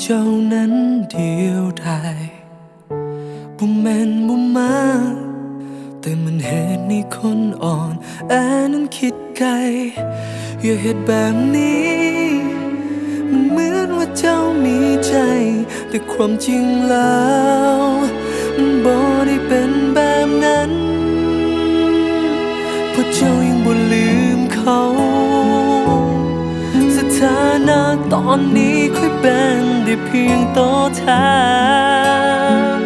เจ้านั้นเดียวดายบ่แม่นบ่มาแต่มันเหตุในคนอ่อนแอนั้นคิดไกลอย่าเหตุแบบนี้มันเหมือนว่าเจ้ามีใจแต่ความจริงแล้วมันบ่ได้เป็นแบบนั้นเพราะเจ้ายังบ่ลืมเขาสถานะตอนนี้ค่อยเป็นได้เพียงโต้แทน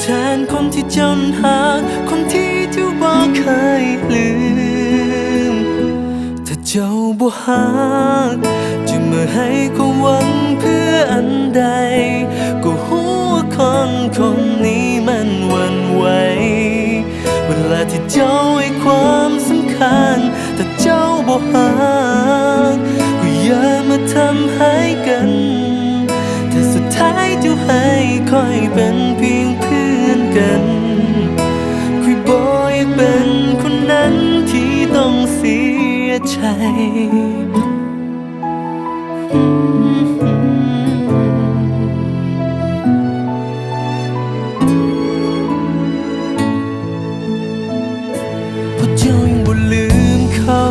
แทนคนที่เจ้านั้นหาคนที่เจ้าบ่เคยลืมถ้าเจ้าบ่ฮักจะมาให้ความหวังเพื่ออันใดก็หัวคนนี้มันหวั่นไหวเวลาที่เจ้าให้ความสำคัญแต่เจ้าบ่ฮักก็อย่ามาทำให้กันแต่สุดท้ายเจ้าให้ค่อยเป็นเพียงเพื่อนกันคุยบ่อยากเป็นคนนั้นที่ต้องเสียใจเพราะเจ้ายังบ่ลืมเขา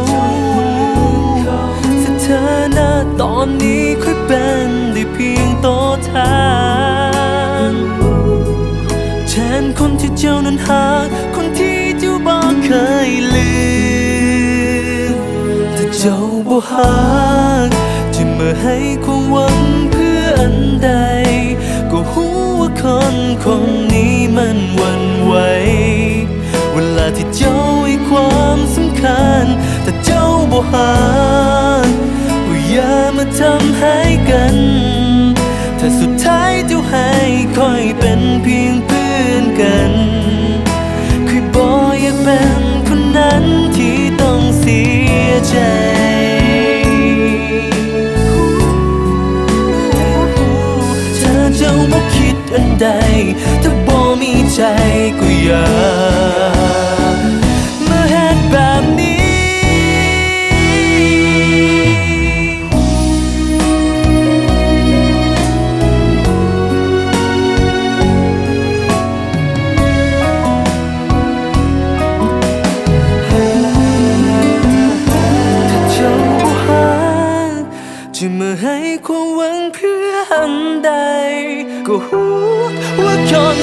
สถานะตอนนี้ค่อยเป็นได้เพียงโต้แทนแทนคนที่เจ้านั้นหาคนที่เจ้าบ่เคยลืมถ้าเจ้าบ่ฮักจะมาให้ความหวังเพื่ออันใดก็หัวคนนี้มันหวั่นไหวเวลาที่เจ้าให้ความสำคัญแต่เจ้าบ่ฮักก็อย่ามาทำให้กันถ้าสุดท้ายเจ้าให้ค่อยเป็นเพียงเพื่อนกันคือบ่อยากเป็นคนนั้นที่ต้องเสียใจถ้าเจ้าบ่คิดอันใดถ้าบ่มีใจก็อย่ามาเฮ็ดแบบนี้จะมาให้ความหวังเพื่ออันใดก็หัวคน